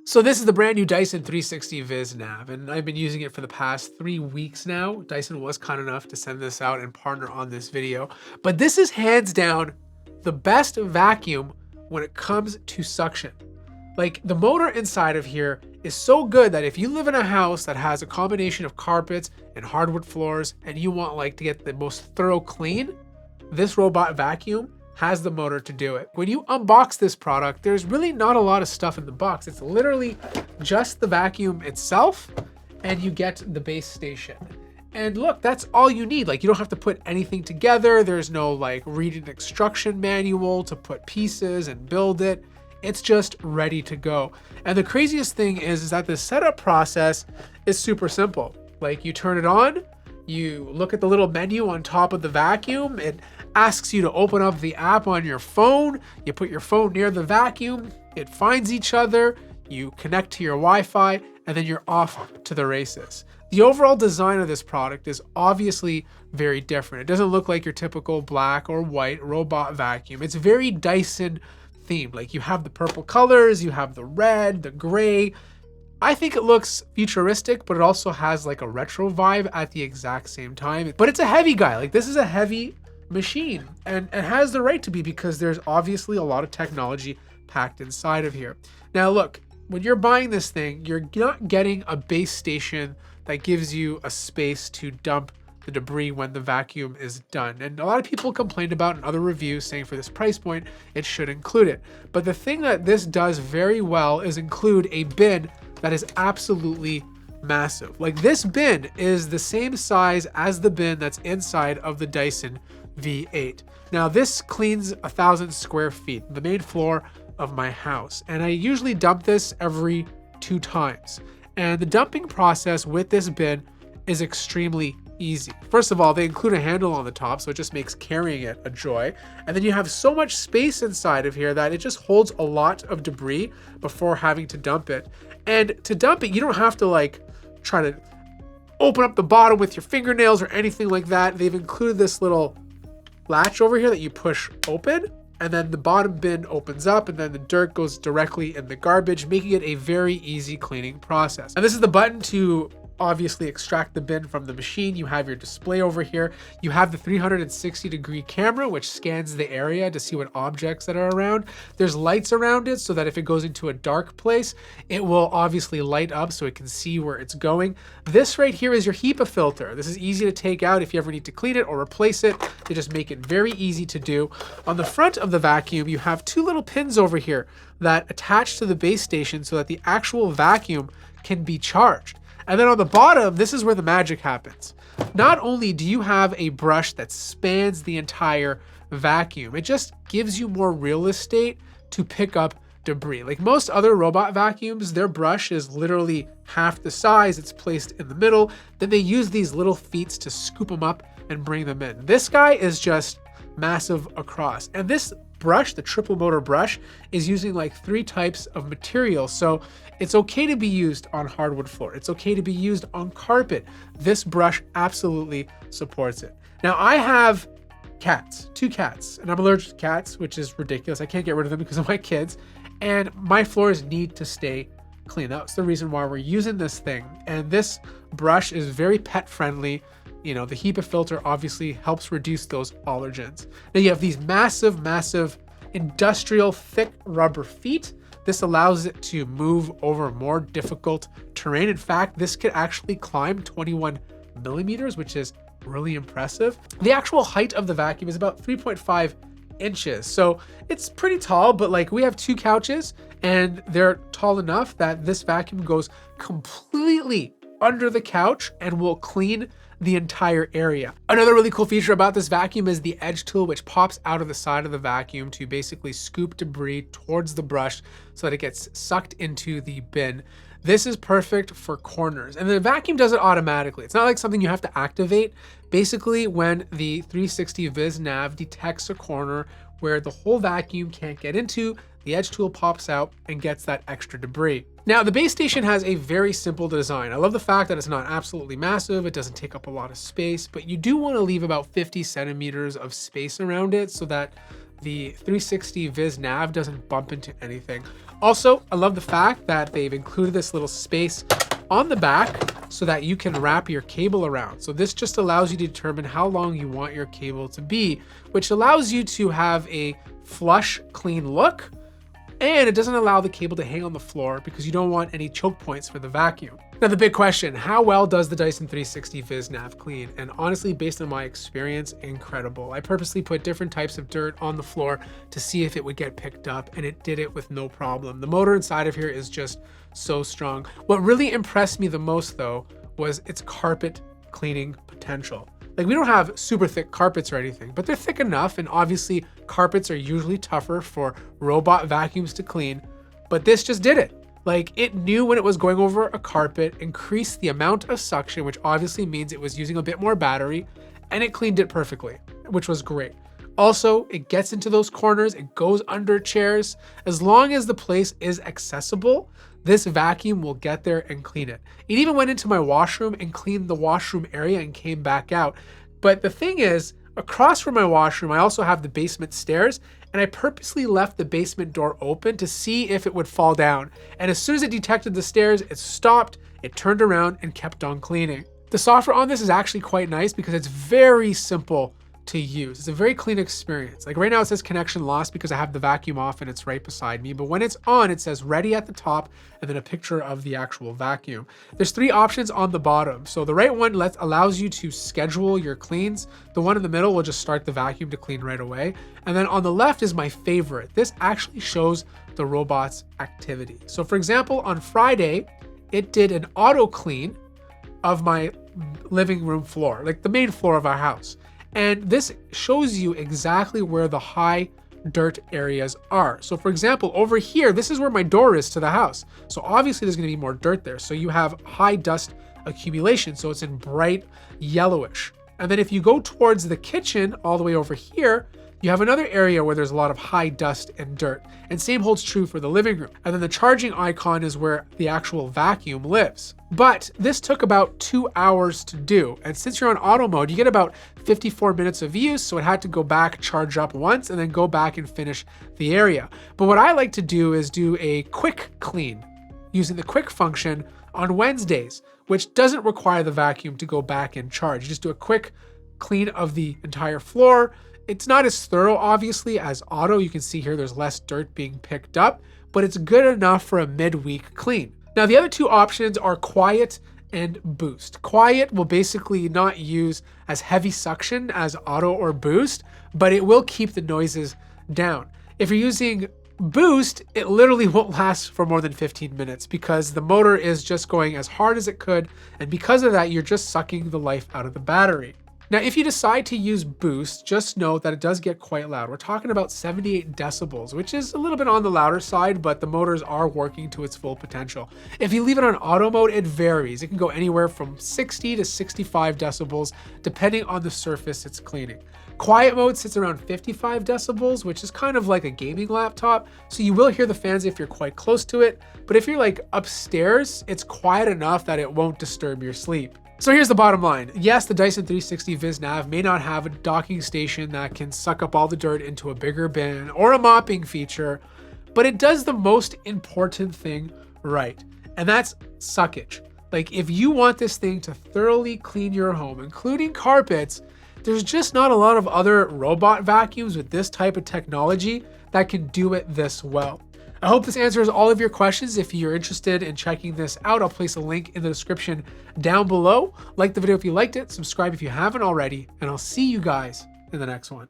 So this is the brand new Dyson 360 Vis Nav, and I've been using it for the past 3 weeks now. Dyson was kind enough to send this out and partner on this video. But this is hands down the best vacuum when it comes to suction. Like, the motor inside of here is so good that if you live in a house that has a combination of carpets and hardwood floors and you want like to get the most thorough clean, this robot vacuum has the motor to do it. When you unbox this product, there's really not a lot of stuff in the box. It's literally just the vacuum itself, and you get the base station. And look, that's all you need. Like, you don't have to put anything together. There's no like read an instruction manual to put pieces and build it. It's just ready to go. And the craziest thing is that the setup process is super simple. Like, you turn it on, you look at the little menu on top of the vacuum, it asks you to open up the app on your phone, you put your phone near the vacuum, it finds each other, you connect to your Wi-Fi, and then you're off to the races. The overall design of this product is obviously very different. It doesn't look like your typical black or white robot vacuum. It's very Dyson themed. Like, you have the purple colors, you have the red, the gray. I think it looks futuristic, but it also has like a retro vibe at the exact same time. But it's a heavy guy. Like, this is a heavy machine, and it has the right to be because there's obviously a lot of technology packed inside of here. Now look, when you're buying this thing, you're not getting a base station that gives you a space to dump the debris when the vacuum is done. And a lot of people complained about in other reviews saying for this price point, it should include it. But the thing that this does very well is include a bin that is absolutely massive. Like, this bin is the same size as the bin that's inside of the Dyson V8. Now, this cleans 1,000 square feet, the main floor of my house. And I usually dump this every 2 times. And the dumping process with this bin is extremely easy. First of all, they include a handle on the top, so it just makes carrying it a joy. And then you have so much space inside of here that it just holds a lot of debris before having to dump it. And to dump it, you don't have to like try to open up the bottom with your fingernails or anything like that. They've included this little latch over here that you push open, and then the bottom bin opens up, and then the dirt goes directly in the garbage, making it a very easy cleaning process. And this is the button to obviously extract the bin from the machine. You have your display over here. You have the 360-degree camera, which scans the area to see what objects that are around. There's lights around it so that if it goes into a dark place, it will obviously light up so it can see where it's going. This right here is your HEPA filter. This is easy to take out if you ever need to clean it or replace it. They just make it very easy to do. On the front of the vacuum, you have 2 little pins over here that attach to the base station so that the actual vacuum can be charged. And then on the bottom, this is where the magic happens. Not only do you have a brush that spans the entire vacuum, it just gives you more real estate to pick up debris. Like most other robot vacuums, their brush is literally half the size. It's placed in the middle. Then they use these little feet to scoop them up and bring them in. This guy is just massive across. And this brush, the triple motor brush, is using like 3 types of material. So it's okay to be used on hardwood floor. It's okay to be used on carpet. This brush absolutely supports it. Now, I have cats, 2 cats, and I'm allergic to cats, which is ridiculous. I can't get rid of them because of my kids, and my floors need to stay clean. That's the reason why we're using this thing. And this brush is very pet friendly. You know, the HEPA filter obviously helps reduce those allergens. Now you have these massive, massive industrial thick rubber feet. This allows it to move over more difficult terrain. In fact, this could actually climb 21 millimeters, which is really impressive. The actual height of the vacuum is about 3.5 inches. So it's pretty tall, but like we have 2 couches and they're tall enough that this vacuum goes completely under the couch and will clean the entire area. Another really cool feature about this vacuum is the edge tool, which pops out of the side of the vacuum to basically scoop debris towards the brush so that it gets sucked into the bin. This is perfect for corners, and the vacuum does it automatically. It's not like something you have to activate. Basically, when the 360 Vis Nav detects a corner where the whole vacuum can't get into, the edge tool pops out and gets that extra debris. Now, the base station has a very simple design. I love the fact that it's not absolutely massive. It doesn't take up a lot of space, but you do want to leave about 50 centimeters of space around it so that the 360 Vis Nav doesn't bump into anything. Also, I love the fact that they've included this little space on the back so that you can wrap your cable around. So this just allows you to determine how long you want your cable to be, which allows you to have a flush, clean look. And it doesn't allow the cable to hang on the floor because you don't want any choke points for the vacuum. Now the big question, how well does the Dyson 360 Vis Nav clean? And honestly, based on my experience, incredible. I purposely put different types of dirt on the floor to see if it would get picked up, and it did it with no problem. The motor inside of here is just so strong. What really impressed me the most though was its carpet cleaning potential. Like, we don't have super thick carpets or anything, but they're thick enough, and obviously carpets are usually tougher for robot vacuums to clean, but this just did it. Like, it knew when it was going over a carpet, increased the amount of suction, which obviously means it was using a bit more battery, and it cleaned it perfectly, which was great. Also, it gets into those corners, it goes under chairs. As long as the place is accessible, this vacuum will get there and clean it. It even went into my washroom and cleaned the washroom area and came back out. But the thing is, across from my washroom, I also have the basement stairs, and I purposely left the basement door open to see if it would fall down. And as soon as it detected the stairs, it stopped, it turned around and kept on cleaning. The software on this is actually quite nice because it's very simple to use. It's a very clean experience. Like right now it says connection lost because I have the vacuum off and it's right beside me. But when it's on, it says ready at the top and then a picture of the actual vacuum. There's 3 options on the bottom. So the right one allows you to schedule your cleans. The one in the middle will just start the vacuum to clean right away. And then on the left is my favorite. This actually shows the robot's activity. So for example, on Friday, it did an auto clean of my living room floor, like the main floor of our house. And this shows you exactly where the high dirt areas are. So for example, over here, this is where my door is to the house. So obviously there's gonna be more dirt there. So you have high dust accumulation. So it's in bright yellowish. And then if you go towards the kitchen all the way over here, you have another area where there's a lot of high dust and dirt. And same holds true for the living room. And then the charging icon is where the actual vacuum lives. But this took about 2 hours to do. And since you're on auto mode, you get about 54 minutes of use. So it had to go back, charge up once, and then go back and finish the area. But what I like to do is do a quick clean using the quick function on Wednesdays, which doesn't require the vacuum to go back and charge. You just do a quick clean of the entire floor. It's not as thorough, obviously, as auto. You can see here there's less dirt being picked up, but it's good enough for a midweek clean. Now, the other 2 options are quiet and boost. Quiet will basically not use as heavy suction as auto or boost, but it will keep the noises down. If you're using boost, it literally won't last for more than 15 minutes because the motor is just going as hard as it could. And because of that, you're just sucking the life out of the battery. Now, if you decide to use boost, just note that it does get quite loud. We're talking about 78 decibels, which is a little bit on the louder side, but the motors are working to its full potential. If you leave it on auto mode, it varies. It can go anywhere from 60 to 65 decibels, depending on the surface it's cleaning. Quiet mode sits around 55 decibels, which is kind of like a gaming laptop. So you will hear the fans if you're quite close to it. But if you're like upstairs, it's quiet enough that it won't disturb your sleep. So here's the bottom line. Yes, the Dyson 360 Vis Nav may not have a docking station that can suck up all the dirt into a bigger bin or a mopping feature, but it does the most important thing right, and that's suckage. Like, if you want this thing to thoroughly clean your home, including carpets, there's just not a lot of other robot vacuums with this type of technology that can do it this well. I hope this answers all of your questions. If you're interested in checking this out, I'll place a link in the description down below. Like the video if you liked it, subscribe if you haven't already, and I'll see you guys in the next one.